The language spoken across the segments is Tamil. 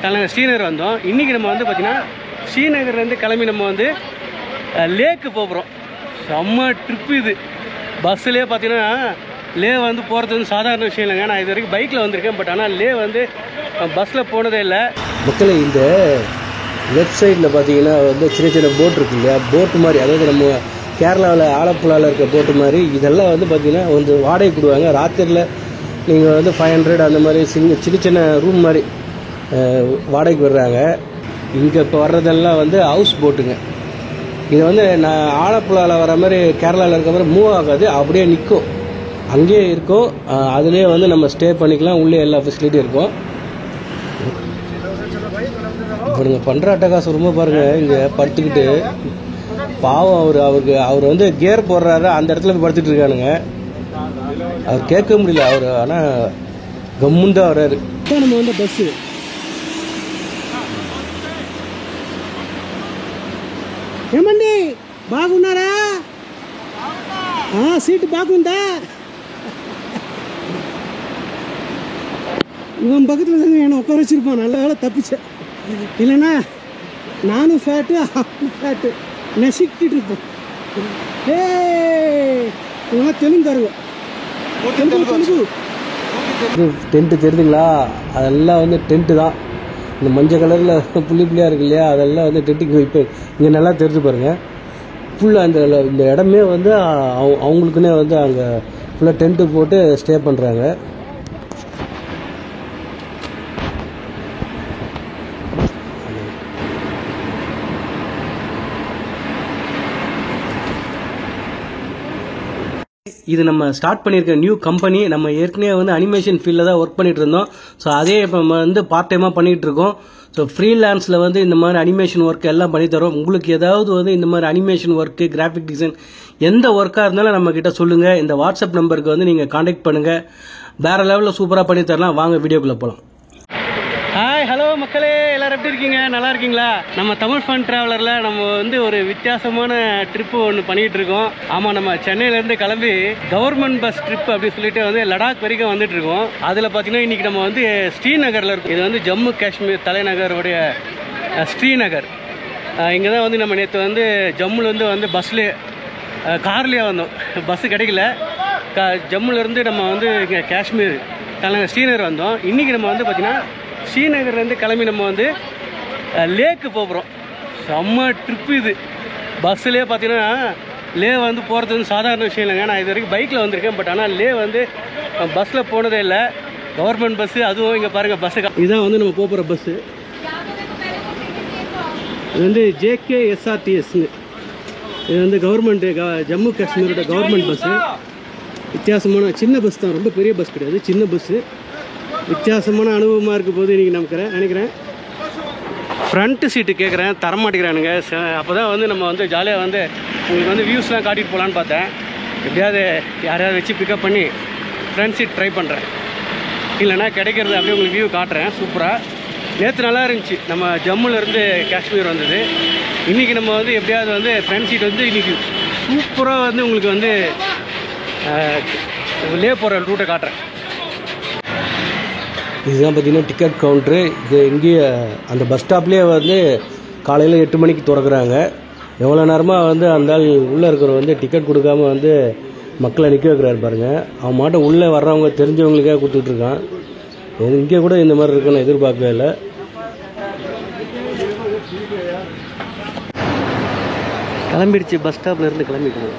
நாங்கள் ஸ்ரீநகர் வந்தோம். இன்றைக்கி நம்ம வந்து பார்த்திங்கன்னா ஸ்ரீநகர்லேருந்து கிளம்பி நம்ம வந்து லேக்கு போகிறோம். செம்ம ட்ரிப்பு இது. பஸ்ஸுலேயே பார்த்தீங்கன்னா லே வந்து போகிறது வந்து சாதாரண விஷயம் இல்லைங்க. நான் இது வரைக்கும் பைக்கில் வந்திருக்கேன். பட் ஆனால் லே வந்து பஸ்ஸில் போனதே இல்லை. மக்களே இந்த லெஃப்ட் சைடில் பார்த்தீங்கன்னா வந்து சின்ன சின்ன போட் இருக்கு இல்லையா, போட்டு மாதிரி, அதாவது நம்ம கேரளாவில் ஆலப்புழாவில் இருக்க போட்டு மாதிரி இதெல்லாம் வந்து பார்த்திங்கன்னா வந்து வாடகை கொடுவாங்க. ராத்திரியில் நீங்கள் வந்து 500 அந்த மாதிரி சின்ன சின்ன ரூம் மாதிரி வாடகைக்கு வர்றாங்க. இங்கே இப்போ வர்றதெல்லாம் வந்து ஹவுஸ் போட்டுங்க. இது வந்து நான் ஆலப்புழாவில் வர மாதிரி கேரளாவில் இருக்க மாதிரி மூவ் ஆகாது, அப்படியே நிற்கும், அங்கேயே இருக்கும். அதுலேயே வந்து நம்ம ஸ்டே பண்ணிக்கலாம். உள்ளே எல்லா ஃபெசிலிட்டியும் இருக்கும். இப்போ நீங்கள் பண்ணுற அட்டகாசம் ரொம்ப பாருங்கள். இங்கே படுத்துக்கிட்டு பாவம் அவர் வந்து கியர் போடுறாரு, அந்த இடத்துல போய் படுத்துட்டு இருக்கானுங்க. அவர் கேட்க முடியல அவர், ஆனால் கம்முன்னு தான் வர்றாரு. நம்ம வந்து பஸ்ஸு ఏమండి బాగున్నారా? సీటు బాగుందా? இவன் பக்கத்தில் தாங்க என்னை உட்கார வச்சிருப்பான். நல்ல வேலை தப்பிச்சேன், இல்லைன்னா நானும் ஃபேட்டு அவனும் ஃபேட்டு நெசிக்கிட்டு இருப்போம். இவங்க தெலுங்காருங்க. டென்ட்டு தெரியுதுங்களா? அதெல்லாம் வந்து டென்ட்டு தான். இந்த மஞ்சள் கலரில் புள்ளி புள்ளியாக இருக்கு இல்லையா, அதெல்லாம் வந்து டென்ட்டுக்கு இப்போ இங்கே நல்லா தெரிஞ்சு பாருங்கள். ஃபுல்லாக இந்த இடமே வந்து அவங்களுக்குன்னே வந்து அங்கே ஃபுல்லாக டென்ட்டு போட்டு ஸ்டே பண்ணுறாங்க. இது நம்ம ஸ்டார்ட் பண்ணியிருக்க நியூ கம்பெனி. நம்ம ஏற்கனவே வந்து அனிமேஷன் ஃபீல்டில் தான் ஒர்க் பண்ணிட்டு இருந்தோம். ஸோ அதே இப்போ நம்ம வந்து பார்ட் டைமாக பண்ணிகிட்டு இருக்கோம். ஸோ ஃப்ரீலான்ஸில் வந்து இந்த மாதிரி அனிமேஷன் ஒர்க் எல்லாம் பண்ணித்தரோம். உங்களுக்கு ஏதாவது வந்து இந்த மாதிரி அனிமேஷன் ஒர்க்கு, கிராஃபிக் டிசைன் எந்த ஒர்க்காக இருந்தாலும் நம்மக்கிட்ட சொல்லுங்கள். இந்த வாட்ஸ்அப் நம்பருக்கு வந்து நீங்கள் காண்டாக்ட் பண்ணுங்கள். வேறு லெவலில் சூப்பராக பண்ணித்தரலாம். வாங்க வீடியோக்குள்ளே போகலாம். ஹாய், ஹலோ மக்களே, எல்லோரும் எப்படி இருக்கீங்க? நல்லா இருக்கீங்களா? நம்ம தமிழ் ஃபன் ட்ராவலரில் நம்ம வந்து ஒரு வித்தியாசமான ட்ரிப்பு ஒன்று பண்ணிகிட்டு இருக்கோம். ஆமாம், நம்ம சென்னையிலேருந்து கிளம்பி கவர்மெண்ட் பஸ் ட்ரிப் அப்படின்னு சொல்லிட்டு வந்து லடாக் வரைக்கும் வந்துட்டு இருக்கோம். அதில் பார்த்தீங்கன்னா இன்றைக்கி நம்ம வந்து ஸ்ரீநகரில் இருக்கும். இது வந்து ஜம்மு காஷ்மீர் தலைநகருடைய ஸ்ரீநகர். இங்கே தான் வந்து நம்ம நேற்று வந்து ஜம்முலேருந்து வந்து பஸ்லேயே கார்லேயே வந்தோம். பஸ்ஸு கிடைக்கல. ஜம்முலேருந்து நம்ம வந்து இங்கே காஷ்மீர் தலைநகர் ஸ்ரீநகர் வந்தோம். இன்றைக்கி நம்ம வந்து பார்த்திங்கன்னா ஸ்ரீநகர்லேருந்து கிளம்பி நம்ம வந்து லேக்கு போகிறோம். செம்ம ட்ரிப்பு இது. பஸ்ஸுலேயே பார்த்தீங்கன்னா லே வந்து போகிறது வந்து சாதாரண விஷயம் இல்லைங்க. நான் இது வரைக்கும் பைக்கில் வந்திருக்கேன். பட் ஆனால் லே வந்து பஸ்ஸில் போனதே இல்லை. கவர்மெண்ட் பஸ்ஸு, அதுவும் இங்கே பாருங்கள் பஸ்ஸு. இதுதான் வந்து நம்ம போகிற பஸ்ஸு. இது வந்து JKSRTSங்க. இது வந்து கவர்மெண்ட்டு ஜம்மு காஷ்மீரோட கவர்மெண்ட் பஸ்ஸு. வித்தியாசமான சின்ன பஸ் தான், ரொம்ப பெரிய பஸ் கிடையாது, சின்ன பஸ்ஸு. வித்தியாசமான அனுபவமாக இருக்க போது இன்றைக்கி நினைக்கிறேன். ஃப்ரண்ட்டு சீட்டு கேட்குறேன், தரமாட்டேங்கிறானுங்க. அப்போ தான் வந்து நம்ம வந்து ஜாலியாக வந்து உங்களுக்கு வந்து வியூஸ்லாம் காட்டிட்டு போகலான்னு பார்த்தேன். எப்படியாவது யாரையாவது வச்சு பிக்கப் பண்ணி ஃப்ரண்ட் சீட் ட்ரை பண்ணுறேன். இல்லைனா கிடைக்கிறது அப்படியே உங்களுக்கு வியூ காட்டுறேன். சூப்பராக நேற்று நல்லா இருந்துச்சு. நம்ம ஜம்முலேருந்து காஷ்மீர் வந்தது. இன்றைக்கி நம்ம வந்து எப்படியாவது வந்து ஃப்ரண்ட் சீட் வந்து இன்றைக்கி சூப்பராக வந்து உங்களுக்கு வந்து லே போகிற ரூட்டை காட்டுறேன். இதுதான் பார்த்தீங்கன்னா டிக்கெட் கவுண்ட்ரு. இது இங்கேயே அந்த பஸ் ஸ்டாப்லேயே வந்து காலையில் 8 மணிக்கு திறக்கிறாங்க. எவ்வளோ நேரமாக வந்து அந்த ஆள் உள்ளே இருக்கிறவங்க வந்து டிக்கெட் கொடுக்காம வந்து மக்களை நிற்க வைக்கிறாரு பாருங்கள். அவன் மாட்ட உள்ளே வர்றவங்க தெரிஞ்சவங்களுக்கே கொடுத்துட்ருக்கான். இங்கே கூட இந்த மாதிரி இருக்குன்னு எதிர்பார்க்கவே இல்லை. கிளம்பிடுச்சு, பஸ் ஸ்டாப்லேருந்து கிளம்பிட்டு.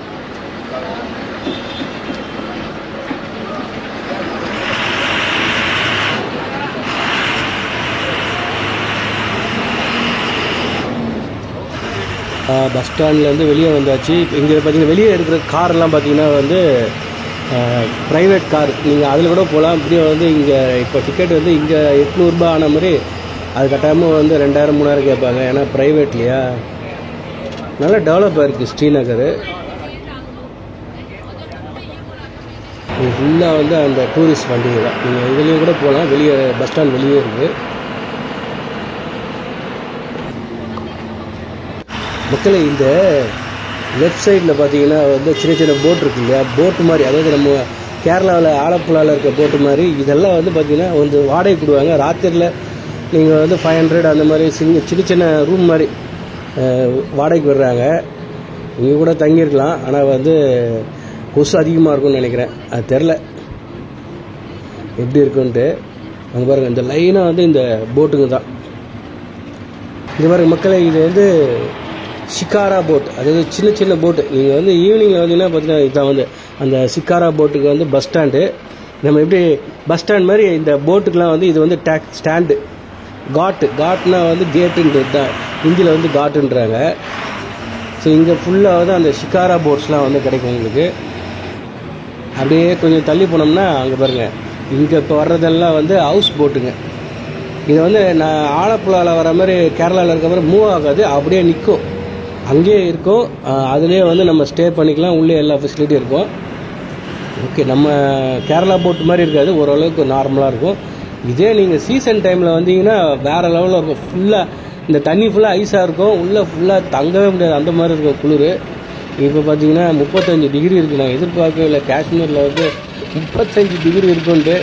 பஸ் ஸ்டாண்ட்லேருந்து வெளியே வந்தாச்சு. இங்கே பார்த்தீங்கன்னா வெளியே இருக்கிற காரெல்லாம் பார்த்தீங்கன்னா வந்து ப்ரைவேட் கார். நீங்கள் அதில் கூட போகலாம். இப்படியே வந்து இங்கே இப்போ டிக்கெட் வந்து இங்கே 800 ரூபா ஆன மாதிரி அது கட்டாயமாக வந்து 2000-3000 கேட்பாங்க. ஏன்னா ப்ரைவேட் இல்லையா. நல்லா டெவலப் ஆகிருக்கு ஸ்ரீநகர். இது ஃபுல்லாக வந்து அந்த டூரிஸ்ட் வண்டிங்க தான். நீங்கள் இதுலேயும் கூட போகலாம். வெளியே பஸ் ஸ்டாண்ட் வெளியே இருக்குது. மக்களே இந்த லெஃப்ட் சைடில் பார்த்தீங்கன்னா வந்து சின்ன சின்ன போட் இருக்கு இல்லையா, போட்டு மாதிரி, அதாவது நம்ம கேரளாவில் ஆலப்புழாவில் இருக்க போட்டு மாதிரி இதெல்லாம் வந்து பார்த்திங்கன்னா வந்து வாடகை கொடுவாங்க. ராத்திரியில் நீங்கள் வந்து 500 அந்த மாதிரி சின்ன சின்ன ரூம் மாதிரி வாடகைக்கு விடுறாங்க. இங்கே கூட தங்கியிருக்கலாம். ஆனால் வந்து கொசு அதிகமாக இருக்கும்னு நினைக்கிறேன். அது தெரில எப்படி இருக்குன்ட்டு. அங்கே பாருங்கள், இந்த லைனாக வந்து இந்த போட்டுங்க தான். இது பாருங்கள் மக்களை, இது வந்து ஷிக்காரா போட், அதாவது சின்ன சின்ன போட்டு. நீங்கள் வந்து ஈவினிங்கில் வந்தீங்கன்னா பார்த்தீங்கன்னா இதுதான் வந்து அந்த ஷிக்காரா போட்டுக்கு வந்து பஸ் ஸ்டாண்டு. நம்ம எப்படி பஸ் ஸ்டாண்ட் மாதிரி இந்த போட்டுக்கெலாம் வந்து இது வந்து ஸ்டாண்டு. காட்னா வந்து கேட்டுன்றது தான் ஹிந்தியில் வந்து காட்டுன்றாங்க. ஸோ இங்கே ஃபுல்லாக வந்து அந்த ஷிக்காரா போட்ஸ்லாம் வந்து கிடைக்கும் உங்களுக்கு. அப்படியே கொஞ்சம் தள்ளி போனோம்னா அங்கே பாருங்கள், இங்கே இப்போ வர்றதெல்லாம் வந்து ஹவுஸ் போட்டுங்க. இது வந்து நான் ஆலப்புழாவில் வர மாதிரி கேரளாவில் இருக்கிற மாதிரி மூவ் ஆகாது, அப்படியே நிற்கும், அங்கேயே இருக்கும். அதுலேயே வந்து நம்ம ஸ்டே பண்ணிக்கலாம், உள்ளே எல்லா ஃபெசிலிட்டியும் இருக்கும். ஓகே, நம்ம கேரளா போட்டு மாதிரி இருக்காது, ஓரளவுக்கு நார்மலாக இருக்கும். இதே நீங்கள் சீசன் டைமில் வந்தீங்கன்னா வேறு லெவலில் இருக்கும். ஃபுல்லாக இந்த தண்ணி ஃபுல்லாக ஐஸாக இருக்கும், உள்ளே ஃபுல்லாக தங்கவே முடியாது, அந்த மாதிரி இருக்கும் குளிர். இப்போ பார்த்தீங்கன்னா 35 டிகிரி இருக்குது. நான் எதிர்பார்க்கவே இல்லை காஷ்மீரில் வந்து 35 டிகிரி இருக்குன்ட்டு.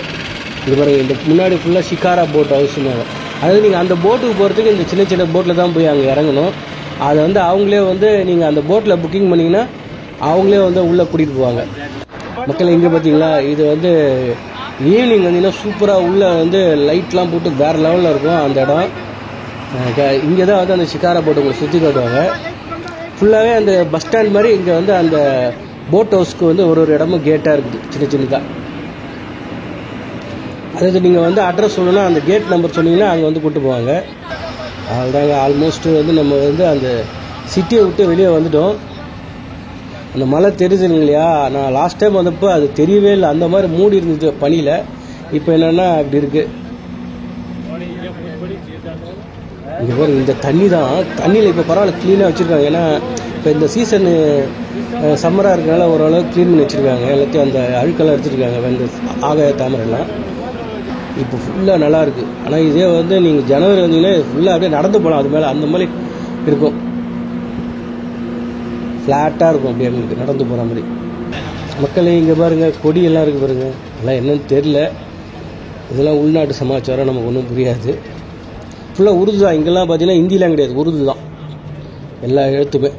இது பாருங்கள், இந்த முன்னாடி ஃபுல்லாக ஷிக்காரா போட் ஹவுஸ்னாங்க. அதாவது நீங்கள் அந்த போட்டுக்கு போகிறதுக்கு இந்த சின்ன சின்ன போட்டில் தான் போய் அங்கே இறங்கணும். அதை வந்து அவங்களே வந்து நீங்கள் அந்த போட்டில் புக்கிங் பண்ணிங்கன்னா அவங்களே வந்து உள்ளே கூட்டிகிட்டு போவாங்க. மக்கள் இங்கே பார்த்தீங்களா, இது வந்து ஈவினிங் வந்தீங்கன்னா சூப்பராக உள்ளே வந்து லைட்லாம் போட்டு வேறு லெவலில் இருக்கும் அந்த இடம். இங்கே தான் வந்து அந்த ஷிக்காரா போட்டு உங்களை சுற்றி காட்டுவாங்க. ஃபுல்லாகவே அந்த பஸ் ஸ்டாண்ட் மாதிரி இங்கே வந்து அந்த போட் ஹவுஸ்க்கு வந்து ஒரு இடமும் கேட்டாக இருக்குது, சின்ன சின்னதாக. அதாவது நீங்கள் வந்து அட்ரஸ் சொல்லணும்னா அந்த கேட் நம்பர் சொன்னீங்கன்னா அங்கே வந்து கூப்பிட்டு போவாங்க. அதுதாங்க ஆல்மோஸ்ட் வந்து நம்ம வந்து அந்த சிட்டியை விட்டு வெளியே வந்துட்டோம். அந்த மலை தெரியுதுங்க இல்லையா, நான் லாஸ்ட் டைம் வந்தப்போ அது தெரியவே இல்லை, அந்த மாதிரி மூடி இருந்துச்சு பனியில். இப்போ என்னென்னா அப்படி இருக்குது. இங்கே பாருங்க, இந்த தண்ணி தான், தண்ணியில் இப்போ பரவாயில்ல க்ளீனாக வச்சுருக்காங்க. ஏன்னா இப்போ இந்த சீசனு சம்மராக இருக்கனால ஓரளவுக்கு க்ளீன் பண்ணி வச்சுருக்காங்க. எல்லாத்தையும் அந்த அழுக்கெல்லாம் எடுத்துருக்காங்க, வந்து ஆகாய தாமரைலாம் இப்போ ஃபுல்லாக நல்லாயிருக்கு. ஆனால் இதே வந்து நீங்கள் ஜனவரி வந்தீங்கன்னா ஃபுல்லாக அப்படியே நடந்து போகலாம், அது மேலே அந்த மாதிரி இருக்கும், ஃப்ளாட்டாக இருக்கும், அப்படியே உங்களுக்கு நடந்து போகிற மாதிரி. மக்களே இங்கே பாருங்கள், கொடியெல்லாம் இருக்குது பாருங்கள், எல்லாம் என்னன்னு தெரில. இதெல்லாம் உள்நாட்டு சமாச்சாரம், நமக்கு ஒன்றும் புரியாது. ஃபுல்லாக உருது தான். இங்கெல்லாம் பார்த்தீங்கன்னா ஹிந்திலாம் கிடையாது, உருது தான் எல்லா எழுத்துமே.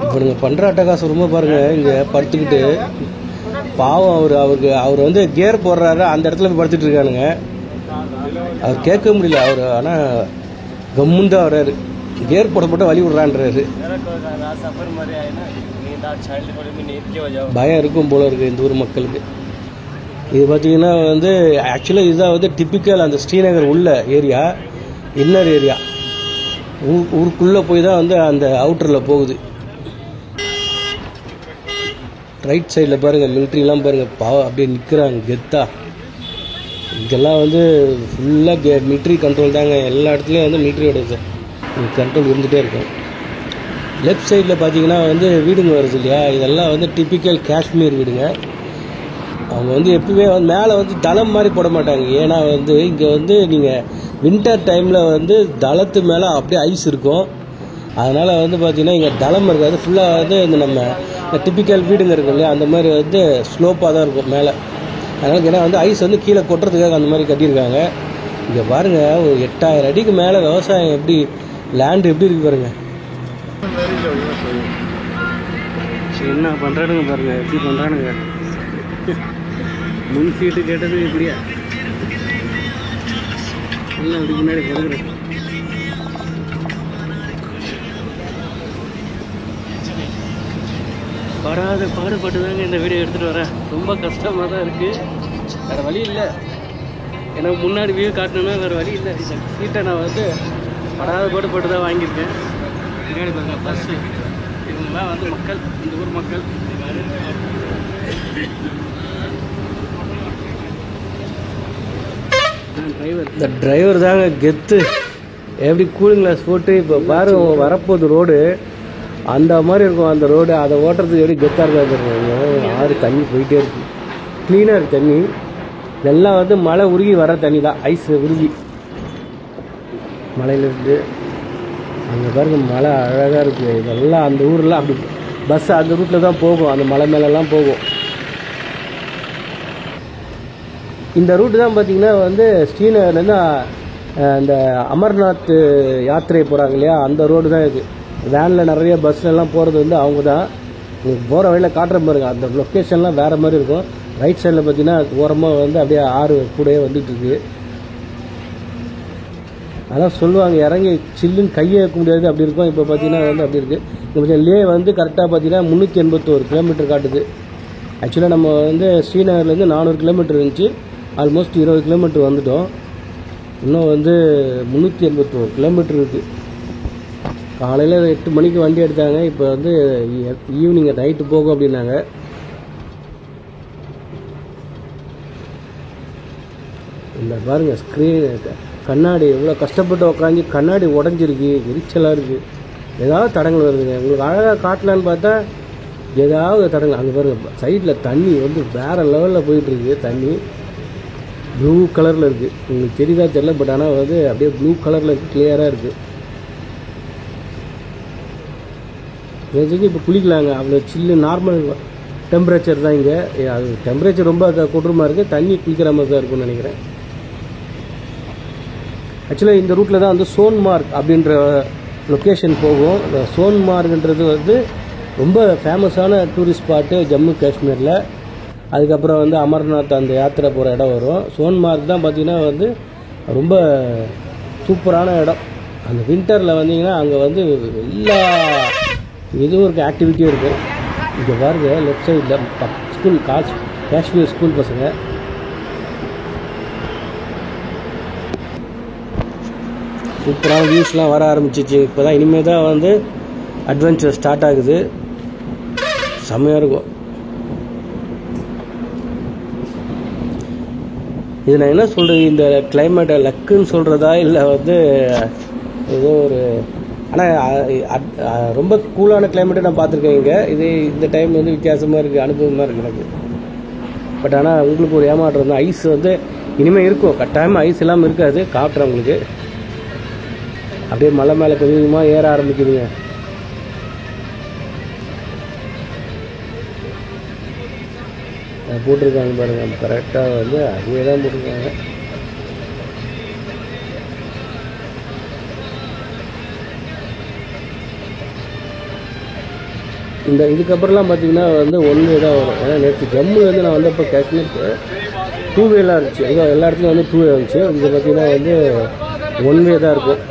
இப்போ நீங்கள் பண்ணுற அட்டகாசம் ரொம்ப பாருங்கள். இங்கே படுத்துக்கிட்டு பாவம் அவர் வந்து கியர் போடுறாரு, அந்த இடத்துல போய் படுத்துட்டு இருக்கானுங்க. அவர் கேட்க முடியல அவர், ஆனால் கம்முன்னு தான் வர்றாரு, கியர் போட வழி விட்றான்றாரு. பயம் இருக்கும் போல இருக்குது இந்த ஊர் மக்களுக்கு. இது பார்த்தீங்கன்னா வந்து ஆக்சுவலாக இதுதான் வந்து டிப்பிக்கல் அந்த ஸ்ரீநகர் உள்ள ஏரியா, இன்னர் ஏரியா. ஊருக்குள்ளே போய் தான் வந்து அந்த அவுட்டரில் போகுது. ரைட் சைடில் பாருங்கள், மிலிட்ரிலாம் பாருங்கள், பாவம் அப்படியே நிற்கிறாங்க கெத்தா. இதெல்லாம் வந்து ஃபுல்லாக மிலிட்ரி கண்ட்ரோல் தாங்க. எல்லா இடத்துலையும் வந்து மிலிட்ரியோட கண்ட்ரோல் இருந்துகிட்டே இருக்கும். லெஃப்ட் சைடில் பார்த்தீங்கன்னா வந்து வீடுங்க வருது இல்லையா, இதெல்லாம் வந்து டிப்பிக்கல் காஷ்மீர் வீடுங்க. அவங்க வந்து எப்பவுமே வந்து மேலே வந்து தளம் மாதிரி போட மாட்டாங்க. ஏன்னா வந்து இங்கே வந்து நீங்கள் வின்டர் டைமில் வந்து தளத்து மேலே அப்படியே ஐஸ் இருக்கும். அதனால் வந்து பார்த்திங்கன்னா இங்கே தளம் இருக்காது, ஃபுல்லாக வந்து இந்த நம்ம டிப்பிக்கல் வீடுங்க இருக்கும் இல்லையா, அந்த மாதிரி வந்து ஸ்லோப்பாக தான் இருக்கும் மேலே. அதனால் ஏன்னா வந்து ஐஸ் வந்து கீழே கொட்டுறதுக்காக அந்த மாதிரி கட்டியிருக்காங்க. இங்கே பாருங்கள், ஒரு 8000 அடிக்கு மேலே விவசாயம் எப்படி, லேண்டு எப்படி இருக்கு பாருங்கள். என்ன பண்ணுறானுங்க பாருங்கள், எப்படி பண்ணுறானுங்க. முன் சீட்டு கேட்டது இப்படியா, எல்லாம் அப்படி முன்னாடி படுக்கிறேன். பாடுபட்டு தாங்க இந்த வீடியோ எடுத்துகிட்டு வரேன். ரொம்ப கஷ்டமாக தான் இருக்குது, வேறு வழி இல்லை. எனக்கு முன்னாடி வியூ காட்டணுன்னா வேறு வழி இல்லை. சீட்டை நான் வந்து பாடுபட்டு தான் வாங்கியிருக்கேன். பின்னாடி பாருங்கள் பஸ்ஸு, இவங்கெல்லாம் வந்து மக்கள், இந்த ஊர் மக்கள். இந்த டிரைவர் தாங்க கெத்து, எப்படி கூலிங் கிளாஸ் போட்டு இப்போ பாரு வரப்போகுது ரோடு, அந்த மாதிரி இருக்கும் அந்த ரோடு. அதை ஓட்டுறதுக்கு எப்படி கெத்தாக இருக்காங்க. ஆறு தண்ணி போயிட்டே இருக்கு, க்ளீனாக இருக்குது தண்ணி. இதெல்லாம் வந்து மழை உருகி வர தண்ணி தான், ஐஸ் உருகி மலையிலேருந்து. அங்கே பாருங்க மலை அழகாக இருக்குது. இதெல்லாம் அந்த ஊரில் அப்படி பஸ் அந்த ரூட்டில் தான் போகும், அந்த மலை மேலெல்லாம் போகும். இந்த ரூட்டு தான் பார்த்தீங்கன்னா வந்து ஸ்ரீநகர்லேருந்து இந்த அமர்நாத் யாத்திரை போகிறாங்க இல்லையா, அந்த ரோடு தான் இது. வேனில் நிறைய பஸ்லெல்லாம் போகிறது வந்து அவங்க தான். உங்களுக்கு போகிற வழியில் காட்டுற பாருங்க, அந்த லொக்கேஷன்லாம் வேறு மாதிரி இருக்கும். ரைட் சைடில் பார்த்தீங்கன்னா ஓரமாக வந்து அப்படியே ஆறு கூடயே வந்துட்டுருக்கு. அதான் சொல்லுவாங்க இறங்கி சில்லுன்னு கையை வைக்க முடியாது அப்படி இருக்கும். இப்போ பார்த்தீங்கன்னா வந்து அப்படி இருக்குது. இப்போ கொஞ்சம் லே வந்து கரெக்டாக பார்த்தீங்கன்னா 381 கிலோமீட்டர் காட்டுது. ஆக்சுவலாக நம்ம வந்து ஸ்ரீநகர்லேருந்து 400 கிலோமீட்டர் இருந்துச்சு. ஆல்மோஸ்ட் 20 கிலோமீட்டர் வந்துட்டோம். இன்னும் வந்து 381 கிலோமீட்டர் இருக்குது. காலையில் 8 மணிக்கு வண்டி எடுத்தாங்க. இப்போ வந்து ஈவினிங் நைட்டு போகும் அப்படின்னாங்க. இந்த பாருங்க ஸ்க்ரீன் கண்ணாடி எவ்வளோ கஷ்டப்பட்டு உட்காந்து கண்ணாடி உடஞ்சிருக்கு, எரிச்சலாக இருக்குது. ஏதாவது தடங்கள் வருதுங்க. உங்களுக்கு அழகாக காட்டலான்னு பார்த்தா ஏதாவது தடங்கள். அங்கே பாருங்க சைடில் தண்ணி வந்து வேறு லெவலில் போயிட்டுருக்கு. தண்ணி ப்ளூ கலரில் இருக்குது. உங்களுக்கு தெரியுதா தெரியல, பட் ஆனால் வந்து அப்படியே ப்ளூ கலரில் இருக்குது, கிளியராக இருக்குது. இப்போ குளிக்கலாங்க, அவ்வளோ சில்லு நார்மல் டெம்பரேச்சர் தான் இங்கே. அது டெம்பரேச்சர் ரொம்ப கொடூரமாக இருக்குது. தண்ணி குளிக்கிற மாதிரி தான் இருக்கும்னு நினைக்கிறேன். ஆக்சுவலாக இந்த ரூட்டில் தான் வந்து சோன்மார்க் அப்படின்ற லொக்கேஷன் போகும். இந்த சோன்மார்க்ன்றது வந்து ரொம்ப ஃபேமஸான டூரிஸ்ட் ஸ்பாட்டு ஜம்மு காஷ்மீரில். அதுக்கப்புறம் வந்து அமர்நாத் அந்த யாத்திரை போகிற இடம் வரும். சோன்மார்க் தான் பார்த்திங்கன்னா வந்து ரொம்ப சூப்பரான இடம். அந்த வின்டரில் வந்தீங்கன்னா அங்கே வந்து எல்லா இதுவும் இருக்குது, ஆக்டிவிட்டியும் இருக்குது. இங்கே பாருங்க லெஃப்ட் சைடில் ஸ்கூல் காஷ்மீர் ஸ்கூல் பசங்க. சூப்பரான வியூஸ்லாம் வர ஆரம்பிச்சிச்சு. இப்போ தான் இனிமேல் தான் வந்து அட்வென்ச்சர் ஸ்டார்ட் ஆகுது. செம்மையாக இருக்கும். இது நான் என்ன சொல்கிறது, இந்த கிளைமேட்டை லக்குன்னு சொல்கிறதா இல்லை வந்து ஏதோ ஒரு, ஆனால் ரொம்ப கூலான கிளைமேட்டை நான் பார்த்துருக்கேன் இங்கே. இது இந்த டைம் வந்து வித்தியாசமாக இருக்குது, அனுபவமாக இருக்குது எனக்கு. பட் ஆனால் உங்களுக்கு ஒரு ஏமாற்றம் தான். ஐஸ் வந்து இனிமேல் இருக்கும், கட்டாயமாக ஐஸ் இல்லாமல் இருக்காது. காட்டுறேன் உங்களுக்கு. அப்படியே மலை மேலே கொஞ்சம் கொஞ்சமாக ஏற ஆரம்பிக்குதுங்க. போட்டிருக்காங்க பாருங்கள், கரெக்டாக வந்து அதே தான் போட்டிருக்காங்க. இதுக்கப்புறம்லாம் பார்த்தீங்கன்னா வந்து ஒன் வே தான் வரும். ஏன்னா நேற்று ஜம்முலேருந்து நான் வந்தப்போ காஷ்மீருக்கு 2 வேலாம் இருந்துச்சு. எல்லா இடத்துலையும் வந்து 2 வே இருந்துச்சு. இங்கே பார்த்தீங்கன்னா வந்து 1 வே தான் இருக்கும்.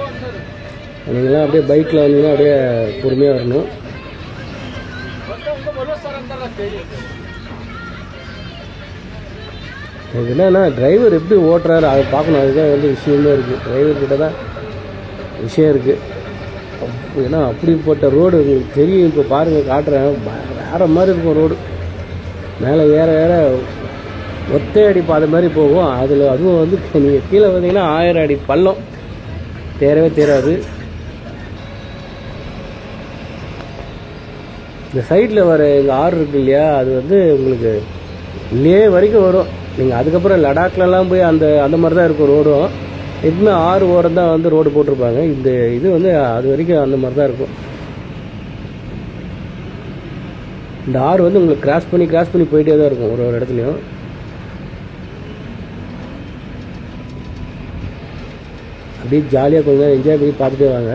நீங்களாம் அப்படியே பைக்கில் வந்தீங்கன்னா அப்படியே பொறுமையாக வரணும். எனக்கு என்னன்னா டிரைவர் எப்படி ஓட்டுறாரு அதை பார்க்கணும். அதுதான் வந்து விஷயமே இருக்குது. டிரைவர்கிட்ட தான் விஷயம் இருக்குது. ஏன்னா அப்படிப்பட்ட ரோடு உங்களுக்கு தெரியும். இப்போ பாருங்கள், காட்டுறேன். வேறு மாதிரி இருக்கும் ரோடு. மேலே ஏற ஏற ஒத்தையடி பாதை மாதிரி போகும். அதுவும் வந்து நீங்கள் கீழே வந்தீங்கன்னா 1000 அடி பள்ளம், தேரவே தேராது. இந்த சைடில் வர எங்கள் ஆறு இருக்கு இல்லையா, அது வந்து உங்களுக்கு லே வரைக்கும் வரும். நீங்கள் அதுக்கப்புறம் லடாக்லலாம் போய் அந்த மாதிரி தான் இருக்கும் ரோடும். எப்பவுமே 6 ஓரம் தான் வந்து ரோடு போட்டிருப்பாங்க. இது வந்து அது வரைக்கும் அந்த மாதிரி தான் இருக்கும். இந்த ஆறு வந்து உங்களுக்கு கிராஸ் பண்ணி போயிட்டே தான் இருக்கும் ஒரு இடத்துலையும். அப்படியே ஜாலியாக கொஞ்சம் என்ஜாய் பண்ணி பார்த்துட்டே வாங்க.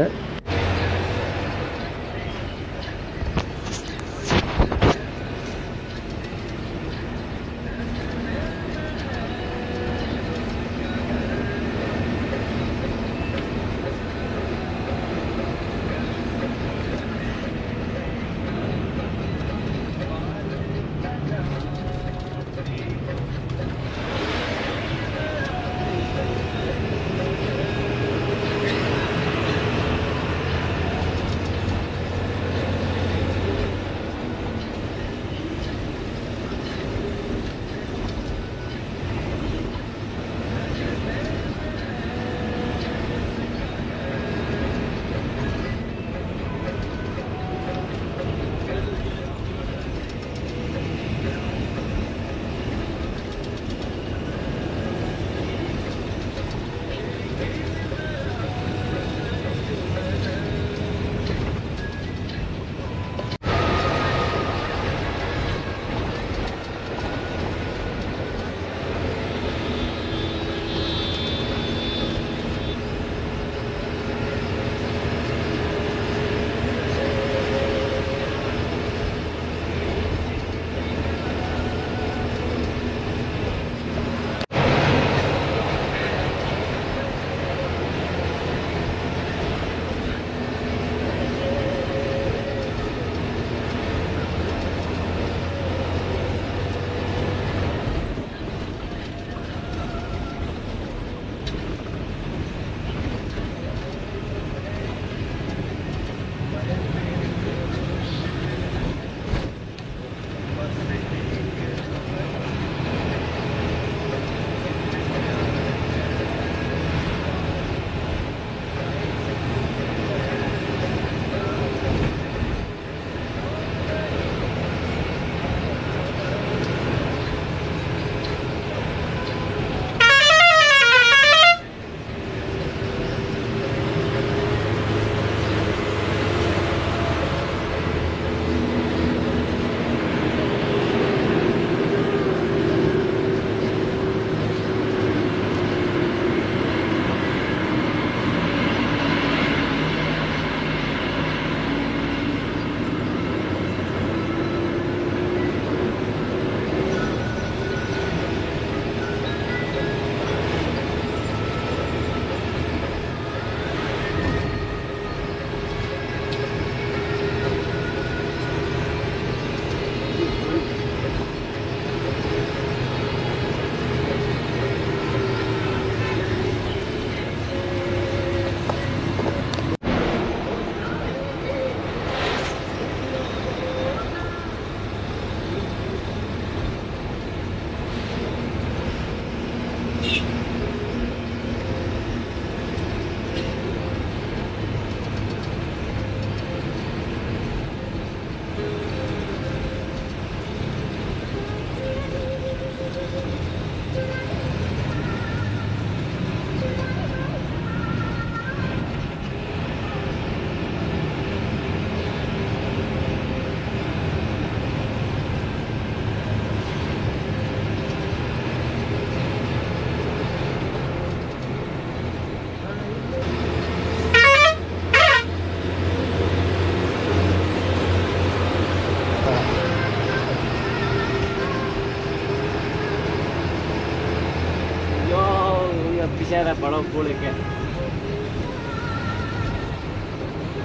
बेचारा बड़ा पुल है।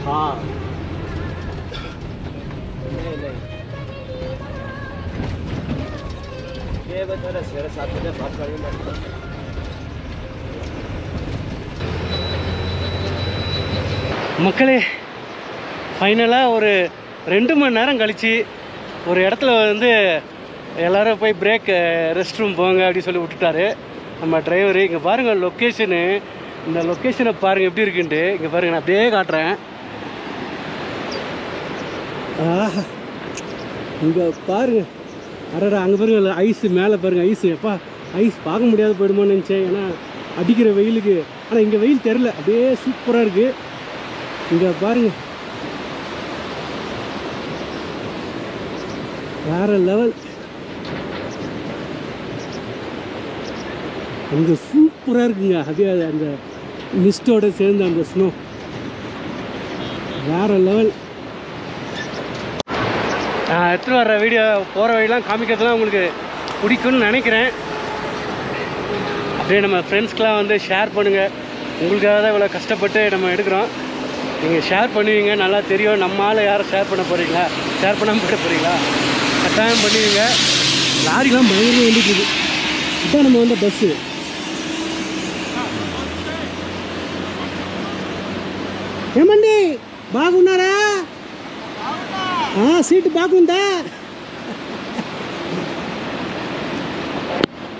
हाँ नहीं ये बता रहा 7:30 बजे बात करेंगे। மக்களே ஃபைனலாக ஒரு 2 மணி நேரம் கழித்து ஒரு இடத்துல வந்து எல்லோரும் போய் பிரேக் ரெஸ்ட் ரூம் போங்க அப்படின்னு சொல்லி விட்டுட்டாரு நம்ம டிரைவரு. இங்கே பாருங்கள் லொக்கேஷனு, இந்த லொக்கேஷனை பாருங்கள் எப்படி இருக்குன்ட்டு. இங்கே பாருங்கள், நான் அப்படியே காட்டுறேன். இங்கே பாருங்கள், அடடா அங்கே பாருங்கள் ஐஸு, மேலே பாருங்கள் ஐஸு. எப்பா ஐஸ் பார்க்க முடியாது போயிடுமோன்னு நினச்சேன், ஏன்னா அடிக்கிற வெயிலுக்கு. ஆனால் இங்கே வெயில் தெரில, அப்படியே சூப்பராக இருக்குது. இங்கே பாருங்க, வேற லெவல். அங்கே சூப்பராக இருக்குங்க. அப்படியே அந்த மிஸ்டோட சேர்ந்து அந்த ஸ்னோ வேற லெவல். நான் எடுத்துகிட்டு வர்ற வீடியோ போகிற வழியெலாம் காமிக்கிறதுலாம் உங்களுக்கு பிடிக்கும்னு நினைக்கிறேன். அப்படியே நம்ம ஃப்ரெண்ட்ஸ்க்கெலாம் வந்து ஷேர் பண்ணுங்கள். உங்களுக்காக தான் இவ்வளோ கஷ்டப்பட்டு நம்ம எடுக்கிறோம். நீங்கள் ஷேர் பண்ணுவீங்க, நல்லா தெரியும். நம்ம ஆள் யாரும் ஷேர் பண்ண போகிறீங்களா, ஷேர் பண்ணாமல் போயிட போகிறீங்களா? கட்டாயம் பண்ணுவீங்க. லாரிலாம் பயங்கரமாக வந்துட்டுருக்கு. இதுதான் நம்ம வந்த பஸ்ஸு. ఏమండి బాగున్నారా? సీటు బాగుందా?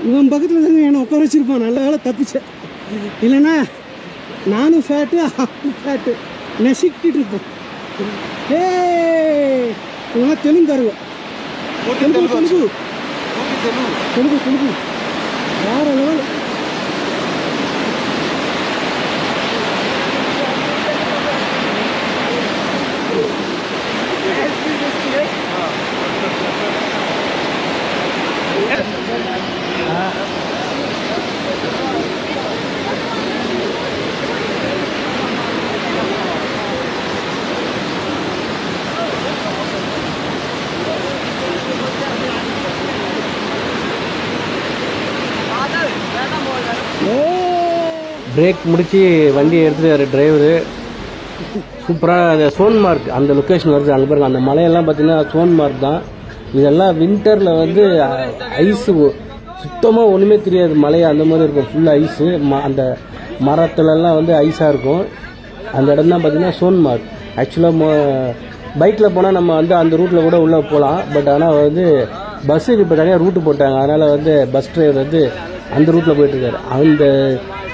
இவன் பக்கத்தில் தாங்க என்னை உட்கார வச்சுருப்பான். நல்ல வேலை தப்பிச்சேன், இல்லைன்னா நானும் ஃபேட்டு அவனும் ஃபேட்டு நெசிக்கிட்டு இருப்போம். ஏ இவங்க தெலுங்காரு, தெலுங்கு தெலுங்கு தெலுங்கு தெலுங்கு வேற லெவல். பிரேக் முடித்து வண்டியை எடுத்துகிட்டு டிரைவரு. சூப்பராக அந்த சோன்மார்க் அந்த லொக்கேஷன் வருது. அங்கே பாருங்கள், அந்த மலையெல்லாம் பார்த்தீங்கன்னா சோன்மார்க் தான். இதெல்லாம் வின்டரில் வந்து ஐஸு சுத்தமாக ஒன்றுமே தெரியாது. மலை அந்த மாதிரி இருக்கும், ஃபுல்லாக ஐஸு. அந்த மரத்துலலாம் வந்து ஐஸாக இருக்கும். அந்த இடம் தான் பார்த்தீங்கன்னா சோன்மார்க். ஆக்சுவலாக பைக்கில் போனால் நம்ம வந்து அந்த ரூட்டில் கூட உள்ளே போகலாம். பட் ஆனால் வந்து பஸ்ஸுக்கு இப்போ தனியாக ரூட்டு போட்டாங்க. அதனால் வந்து பஸ் டிரைவர் வந்து அந்த ரூட்டில் போயிட்டுருக்காரு. அந்த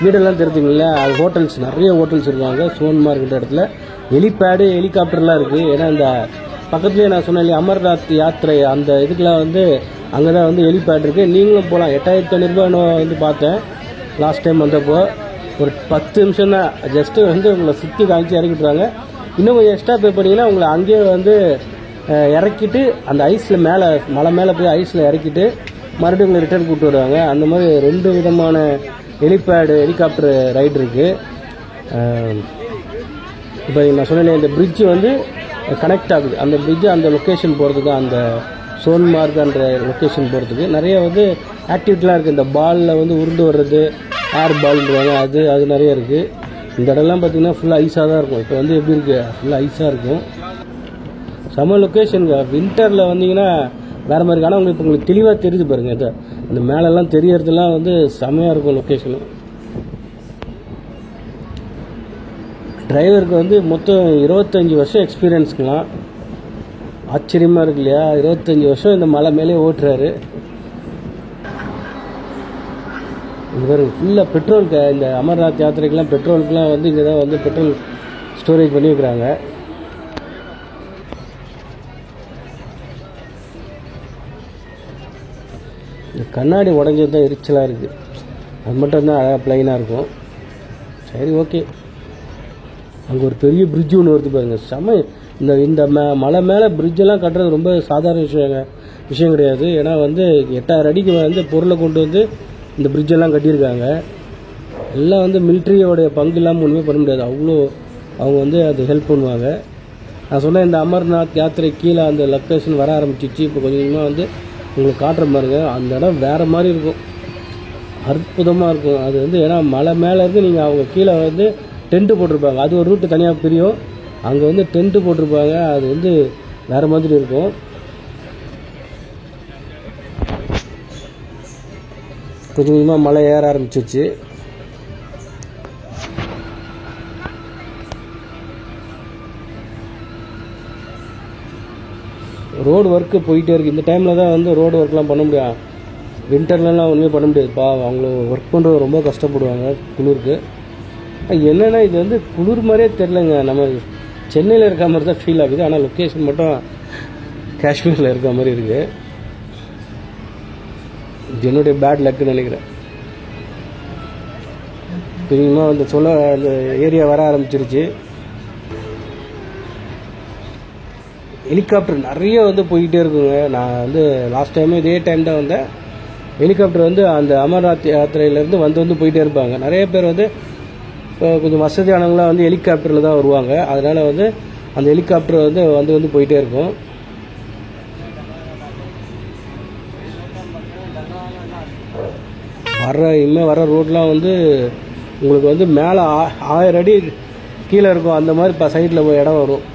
வீடெல்லாம் தெரிஞ்சுங்கள, அது ஹோட்டல்ஸ், நிறைய ஹோட்டல்ஸ் இருக்காங்க சோன்மார்க்கிற இடத்துல. ஹெலிபேடு ஹெலிகாப்டர்லாம் இருக்குது. ஏன்னா இந்த பக்கத்துலேயே நான் சொன்னேன் இல்லையா, அமர்நாத் யாத்திரை, அந்த இதுக்கெலாம் வந்து அங்கே தான் வந்து ஹெலிபேட் இருக்குது. நீங்களும் போகலாம். 8500 வந்து பார்த்தேன் லாஸ்ட் டைம் வந்தப்போ. ஒரு 10 நிமிஷம் தான், ஜஸ்ட்டு வந்து உங்களை சுற்றி காமிச்சு இறக்கிட்டுருவாங்க. இன்னும் கொஞ்சம் எக்ஸ்ட்ரா பே பண்ணிங்கன்னா உங்களை அங்கேயே வந்து இறக்கிட்டு அந்த ஐஸில் மேலே மலை மேலே போய் ஐஸில் இறக்கிட்டு மறுபடியும் உங்களை ரிட்டர்ன் கூப்பிட்டு வருவாங்க. அந்த மாதிரி 2 விதமான ஹெலிபேடு ஹெலிகாப்டர் ரைடு இருக்குது. இப்போ நான் சொன்னேன், இந்த பிரிட்ஜு வந்து கனெக்ட் ஆகுது. அந்த பிரிட்ஜு அந்த லொக்கேஷன் போகிறதுக்கு, அந்த சோன்மார்க்ன்ற லொக்கேஷன் போகிறதுக்கு நிறைய வந்து ஆக்டிவிட்டிலாம் இருக்குது. இந்த பாலில் வந்து உருண்டு வர்றது, ஏர் பால்ன்றாங்க, அது நிறைய இருக்குது. இந்த இடம்லாம் பார்த்திங்கன்னா ஃபுல்லாக ஐஸாக தான் இருக்கும். இப்போ வந்து எப்படி இருக்குது, ஃபுல்லாக ஐஸாக இருக்கும். செம்ம லொக்கேஷனுங்க. வின்டரில் வந்தீங்கன்னா வேறு மாதிரி. ஆனால் உங்களுக்கு இப்போ உங்களுக்கு தெளிவாக தெரிஞ்சு பாருங்கள், இது அந்த மேலெல்லாம் தெரியறதுலாம் வந்து செம்மையாக இருக்கும் லொக்கேஷனு. டிரைவருக்கு வந்து மொத்தம் 25 வருஷம் எக்ஸ்பீரியன்ஸுங்களாம். ஆச்சரியமாக இருக்கு இல்லையா? 25 வருஷம் இந்த மலை மேலே ஓட்டுறாரு. இது வேறு ஃபுல்லாக பெட்ரோல், இந்த அமர்நாத் யாத்திரைக்கெலாம் பெட்ரோலுக்கெலாம் வந்து இங்கே தான் வந்து பெட்ரோல் ஸ்டோரேஜ் பண்ணி வைக்கிறாங்க. இந்த கண்ணாடி உடஞ்சது தான் எரிச்சலாக இருக்குது. அது மட்டும்தான் அழகாக ப்ளைனாக இருக்கும். சரி, ஓகே. அங்கே ஒரு பெரிய பிரிட்ஜு ஒன்று வருது பாருங்கள். செம. இந்த மலை மேலே பிரிட்ஜெல்லாம் கட்டுறது ரொம்ப சாதாரண விஷயம் கிடையாது. ஏன்னா வந்து 8000 அடிக்கு வந்து பொருளை கொண்டு வந்து இந்த பிரிட்ஜெல்லாம் கட்டியிருக்காங்க. எல்லாம் வந்து மிலிட்ரியோடைய பங்கு இல்லாமல் ஒன்றுமே பண்ண முடியாது. அவ்வளோ அவங்க வந்து அது ஹெல்ப் பண்ணுவாங்க. நான் சொன்னேன், இந்த அமர்நாத் யாத்திரை கீழே அந்த லொக்கேஷன் வர ஆரம்பிச்சிச்சு. இப்போ கொஞ்சம் கொஞ்சமாக வந்து உங்களுக்கு காட்டுற பாருங்க. அந்த இடம் வேறு மாதிரி இருக்கும், அற்புதமாக இருக்கும். அது வந்து ஏன்னா மலை மேலே இருந்து நீங்கள் அவங்க கீழே வந்து டென்ட்டு போட்டிருப்பாங்க. அது ஒரு ரூட்டு தனியாக பிரியும். அங்கே வந்து டென்ட்டு போட்டிருப்பாங்க. அது வந்து வேறு மாதிரி இருக்கும். கொஞ்சம் கொஞ்சமாக மலை ஏற ஆரம்பிச்சிச்சு. ரோடு ஒர்க்கு போயிட்டே இருக்குது. இந்த டைமில் தான் வந்து ரோடு ஒர்க்லாம் பண்ண முடியாது. வின்டர்லலாம் ஒன்றுமே பண்ண முடியாதுப்பா. அவங்கள ஒர்க் பண்ணுறது ரொம்ப கஷ்டப்படுவாங்க குளிருக்கு. என்னென்னா இது வந்து குளிர் மாதிரியே தெரிலங்க. நம்ம சென்னையில் இருக்க மாதிரி தான் ஃபீல் ஆகுது. ஆனால் லொக்கேஷன் மட்டும் காஷ்மீரில் இருக்க மாதிரி இருக்குது. இது என்னுடைய பேட் லக்குன்னு நினைக்கிறேன். கொஞ்சமாக அந்த அந்த ஏரியா வர ஆரம்பிச்சிருச்சு. ஹெலிகாப்டர் நிறைய வந்து போய்கிட்டே இருக்குங்க. நான் வந்து லாஸ்ட் டைமே இதே டைம் தான் வந்தேன். ஹெலிகாப்டர் வந்து அந்த அமர்நாத் யாத்திரையிலேருந்து வந்து போயிட்டே இருப்பாங்க. நிறைய பேர் வந்து கொஞ்சம் வசதியானவங்களாம் வந்து ஹெலிகாப்டரில் தான் வருவாங்க. அதனால் வந்து அந்த ஹெலிகாப்டர் வந்து போயிட்டே இருக்கும். இனிமேல் வர ரோட்லாம் வந்து உங்களுக்கு வந்து மேலே 1000 அடி கீழே இருக்கும். அந்த மாதிரி சைடில் இடம் வரும்.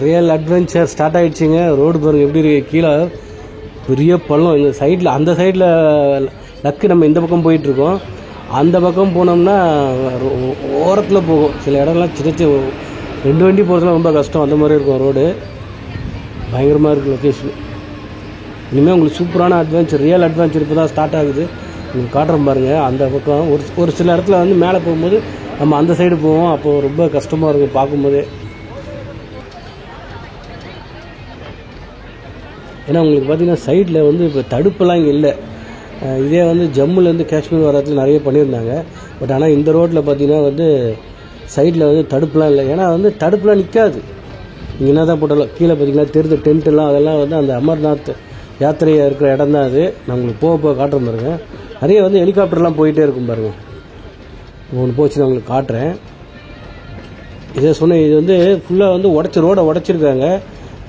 ரியல் அட்வென்ச்சர் ஸ்டார்ட் ஆகிடுச்சிங்க. ரோடு பாருங்க எப்படி இருக்கு. கீழே பெரிய பள்ளம். இந்த சைடில் அந்த சைடில் லக்கு நம்ம இந்த பக்கம் போயிட்டுருக்கோம். அந்த பக்கம் போனோம்னா ஓரத்தில் போகும். சில இடம்லாம் சின்ன 2 வண்டி போகிறதுலாம் ரொம்ப கஷ்டம். அந்த மாதிரி இருக்கும் ரோடு. பயங்கரமாக இருக்குது லொக்கேஷன். இனிமேல் உங்களுக்கு சூப்பரான அட்வென்ச்சர், ரியல் அட்வென்ச்சர் இப்போ தான் ஸ்டார்ட் ஆகுது. உங்களுக்கு காட்டுறோம் பாருங்கள். அந்த பக்கம் ஒரு சில இடத்துல வந்து மேலே போகும்போது நம்ம அந்த சைடு போவோம். அப்போது ரொம்ப கஷ்டமாக இருக்கும் பார்க்கும்போதே. ஏன்னா உங்களுக்கு பார்த்தீங்கன்னா சைடில் வந்து இப்போ தடுப்பெல்லாம் இங்கே இல்லை. இதே வந்து ஜம்முலேருந்து காஷ்மீர் வரத்துல நிறைய பண்ணியிருந்தாங்க. பட் ஆனால் இந்த ரோட்டில் பார்த்தீங்கன்னா வந்து சைடில் வந்து தடுப்புலாம் இல்லை. ஏன்னா வந்து தடுப்புலாம் நிற்காது. நீங்கள் என்ன தான் போட்டாலும் கீழே பார்த்தீங்கன்னா தெரிஞ்ச டென்ட்டெல்லாம் அதெல்லாம் வந்து அந்த அமர்நாத் யாத்திரையாக இருக்கிற இடம் தான் அது. நான் உங்களுக்கு போக காட்டுறேன் பாருங்க. நிறைய வந்து ஹெலிகாப்டர்லாம் போயிட்டே இருக்கும் பாருங்க. ஒன்று போச்சு நான் உங்களுக்கு காட்டுறேன். இதை சொன்னேன். இது வந்து ஃபுல்லாக வந்து ரோடை உடச்சிருக்காங்க.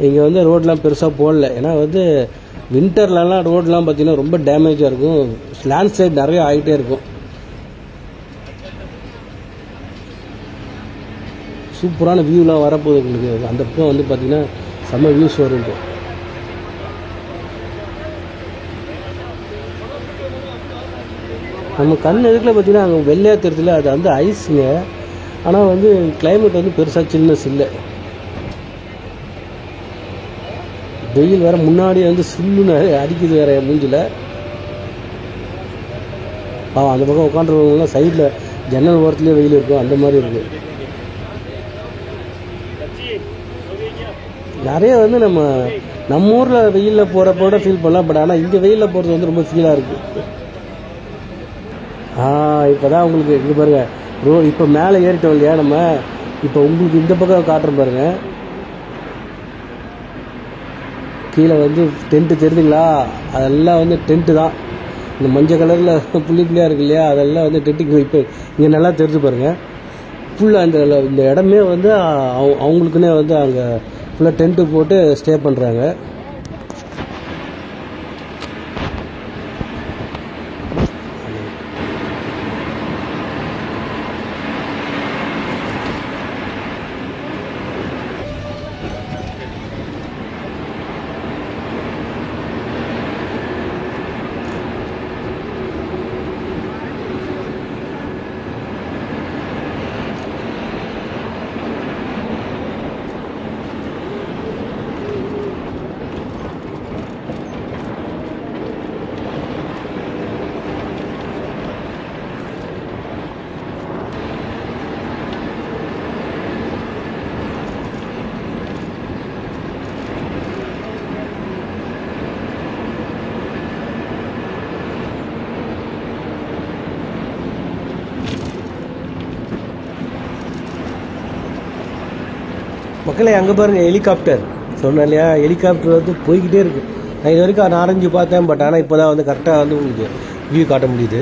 இங்கே வந்து ரோடெலாம் பெருசாக போடல. ஏன்னா வந்து வின்டர்லலாம் ரோடெலாம் பார்த்தீங்கன்னா ரொம்ப டேமேஜாக இருக்கும். லேண்ட்ஸ்லைட் நிறைய ஆகிட்டே இருக்கும். சூப்பரான வியூலாம் வரப்போகுது உங்களுக்கு. அந்த பக்கம் வந்து பார்த்தீங்கன்னா செம்ம வியூஸ் வரும். இப்போ நம்ம கண் எதுக்குள்ள பார்த்தீங்கன்னா அங்கே வெள்ளையாக தெரியுதுல, அது வந்து ஐஸுங்க. ஆனால் வந்து கிளைமேட் வந்து பெருசாக சில்னஸ் இல்லை. வெயில் வேறு முன்னாடி வந்து சுல்லுன்னு அடிக்குது வேறு மூஞ்சில். அந்த பக்கம் உட்காந்துருவங்கலாம் சைடில் ஜன்னல் ஓரத்துலேயே வெயில் இருக்கும். அந்த மாதிரி இருக்குது. நிறைய வந்து நம்ம ஊரில் வெயிலில் போகிறப்போட ஃபீல் பண்ணலாம். பட் ஆனால் இங்கே வெயிலில் போகிறது வந்து ரொம்ப ஃபீலாக இருக்குது. இப்போ தான் உங்களுக்கு இங்கே பாருங்கள் இப்போ மேலே ஏறிட்டோம் இல்லையா நம்ம. இப்போ உங்களுக்கு இந்த பக்கம் காட்டுறோம் பாருங்கள். கீழே வந்து டென்ட்டு தெரியுதுங்களா? அதெல்லாம் வந்து டென்ட்டு தான். இந்த மஞ்சள் கலரில் புள்ளியாக இருக்கு இல்லையா, அதெல்லாம் வந்து டென்ட்டுக்கு. இப்போ இங்கே நல்லா தெரிஞ்சு பாருங்கள். ஃபுல்லாக இந்த இடமே வந்து அவங்களுக்குன்னே வந்து அங்கே ஃபுல்லாக டென்ட்டு போட்டு ஸ்டே பண்ணுறாங்க. மக்களே அங்கே பாருங்கள் ஹெலிகாப்டர். சொன்னேன் இல்லையா, ஹெலிகாப்டர் வந்து போய்கிட்டே இருக்குது. நான் இது வரைக்கும் 4-5 பார்த்தேன். பட் ஆனால் இப்போ தான் வந்து கரெக்டாக வந்து உங்களுக்கு வியூ காட்ட முடியுது.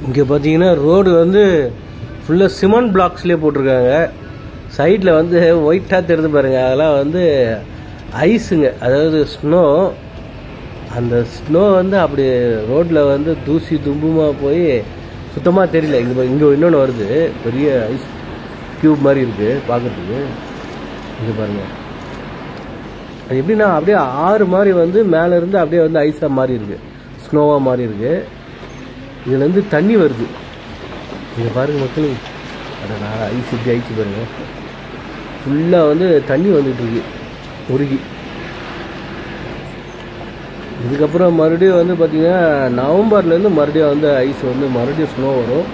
இங்கே பார்த்தீங்கன்னா ரோடு வந்து ஃபுல்லாக சிமெண்ட் பிளாக்ஸ்லேயே போட்டிருக்காங்க. சைடில் வந்து ஒயிட்டாக தெரிஞ்சு பாருங்கள், அதெல்லாம் வந்து ஐஸுங்க, அதாவது ஸ்னோ. அந்த ஸ்னோ வந்து அப்படி ரோட்டில் வந்து தூசி தும்புமாக போய் சுத்தமாக தெரியல. இங்கே இன்னொன்று வருது, பெரிய ஐஸ் க்யூப் மாதிரி இருக்குது பார்க்குறதுக்கு. இங்கே பாருங்கள், அது எப்படின்னா அப்படியே ஆறு மாதிரி வந்து மேலேருந்து அப்படியே வந்து ஐஸாக மாறி இருக்குது, ஸ்னோவாக மாறி இருக்குது. இதுலேருந்து தண்ணி வருது. இங்கே பாருங்கள் மக்கள், அதை நான் ஐஸ் இப்படி ஐச்சு பாருங்கள், ஃபுல்லாக வந்து தண்ணி வந்துட்டுருக்கு உருகி. இதுக்கப்புறம் மறுபடியும் வந்து பார்த்திங்கன்னா நவம்பர்லேருந்து மறுபடியும் வந்து ஐஸ் வந்து மறுபடியும் ஸ்னோ வரும்.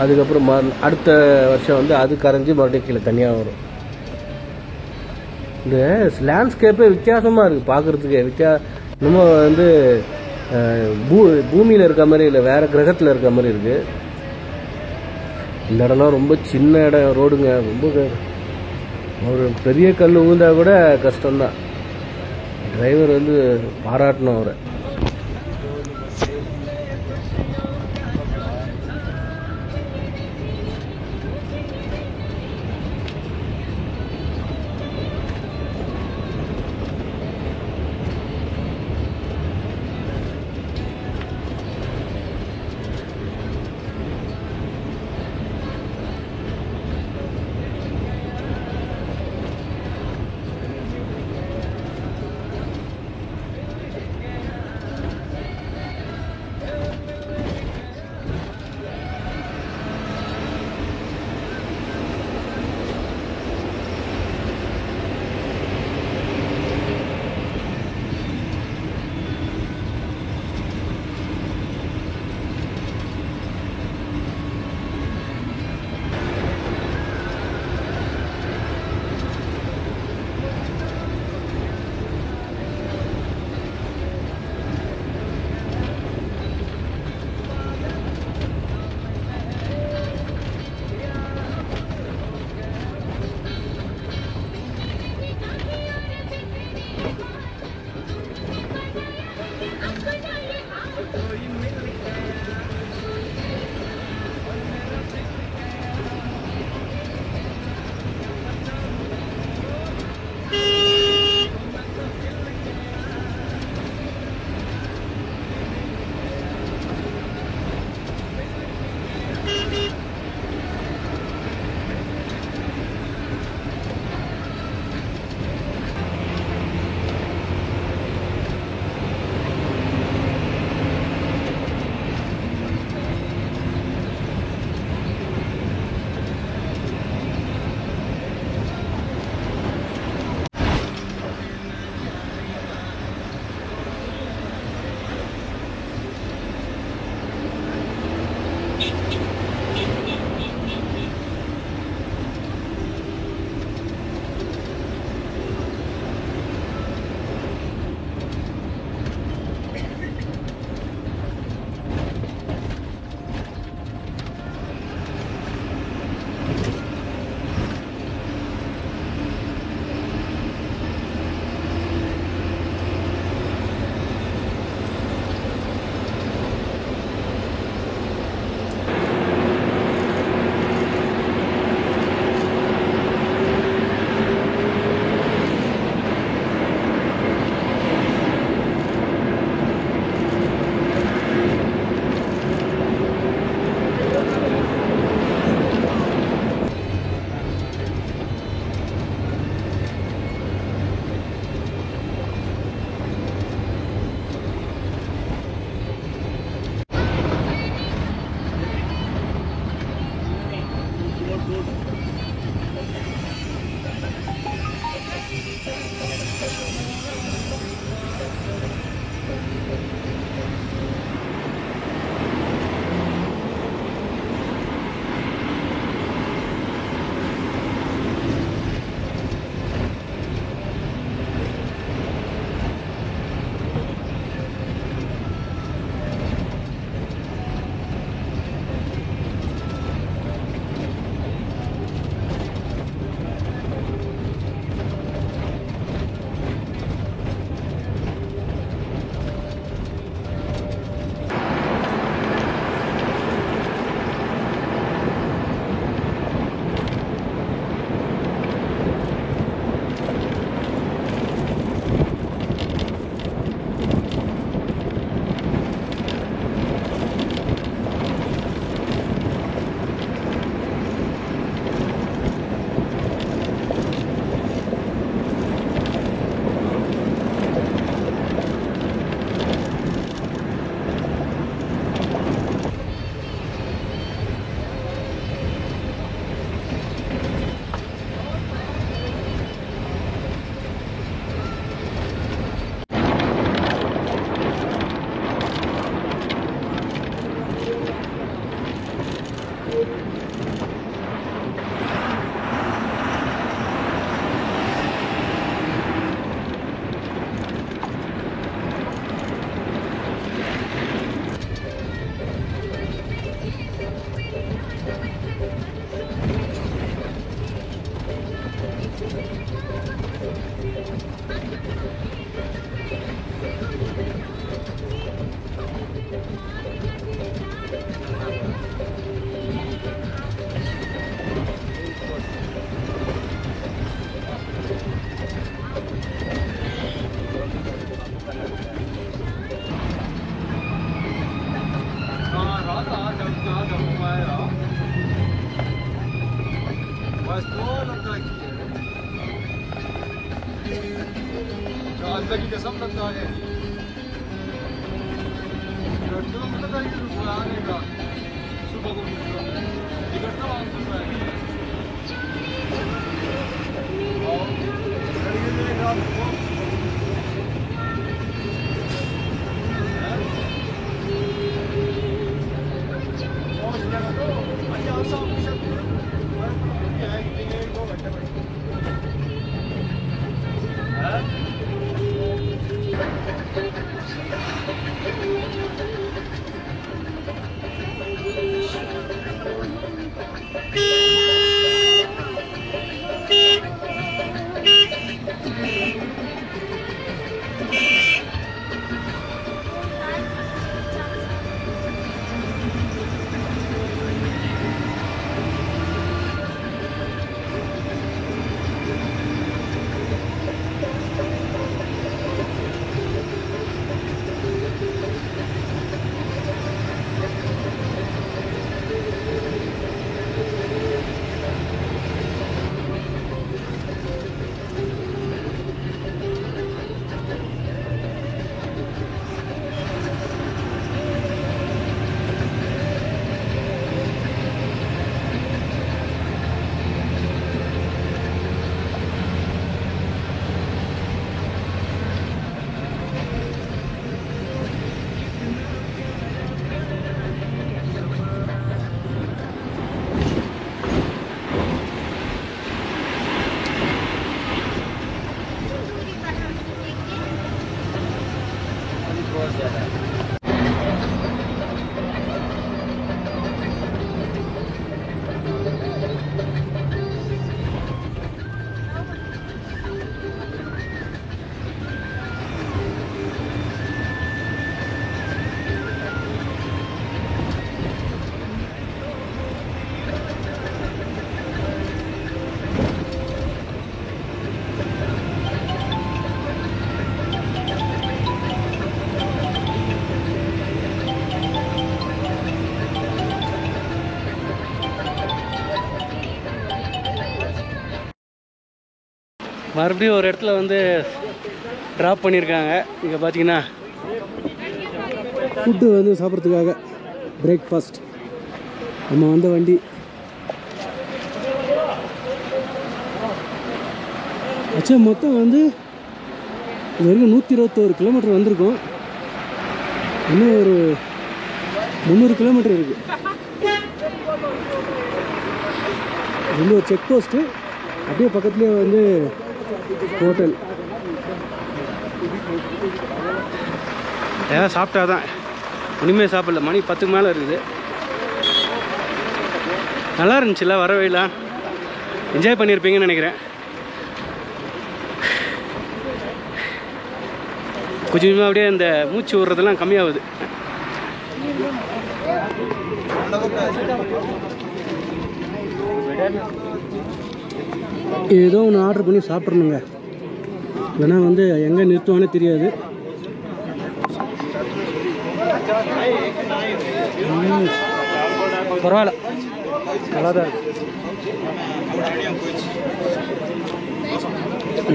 அதுக்கப்புறம் அடுத்த வருஷம் வந்து அது கரைஞ்சி மறுபடியும் கீழே தனியாக வரும். இந்த லேண்ட்ஸ்கேப்பே வித்தியாசமாக இருக்குது பார்க்குறதுக்கே. இன்னும் வந்து பூமியில் இருக்க மாதிரி இல்லை, வேறு கிரகத்தில் இருக்க மாதிரி இருக்குது. இந்த இடம்லாம் ரொம்ப சின்ன இடம், ரோடுங்க, ரொம்ப ஒரு பெரிய கல் ஊந்தா கூட கஷ்டம்தான். டிரைவர் வந்து பாராட்டணும் அவரை. மறுபடியும் ஒரு இடத்துல வந்து ட்ராப் பண்ணியிருக்காங்க. இங்கே பார்த்தீங்கன்னா ஃபுட்டு வந்து சாப்பிட்றதுக்காக பிரேக்ஃபாஸ்ட் நம்ம வந்த வண்டி. ஆச்சா மொத்தம் வந்து இது வரைக்கும் 121 கிலோமீட்டர் வந்திருக்கோம். இன்னும் ஒரு 300 கிலோமீட்டர் இருக்குது. இது ஒரு செக் போஸ்ட்டு, அப்படியே பக்கத்துலேயே வந்து ஹோட்டல். ஏதாவது சாப்பிட்டா தான், ஒன்றுமே சாப்பிடல. மணி 10க்கு மேலே இருக்குது. நல்லா இருந்துச்சுல்ல, வர வழிலாம் என்ஜாய் பண்ணியிருப்பீங்கன்னு நினைக்கிறேன். கொஞ்சம் கொஞ்சமாக அப்படியே இந்த மூச்சு விடுறதெல்லாம் கம்மியாகுது. ஏதோ ஒன்று ஆர்டர் பண்ணி சாப்பிட்றணுங்க, இல்லைன்னா வந்து எங்கே நிறுத்துவானே தெரியாது. பரவாயில்ல, நல்லா தான் இருக்கு.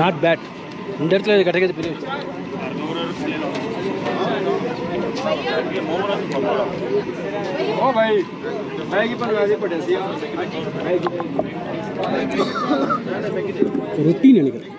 Not bad. இந்த இடத்துல இது கிடைக்கிறது பெரிய விஷயம். ரொட்டி நினைக்கிறேன்.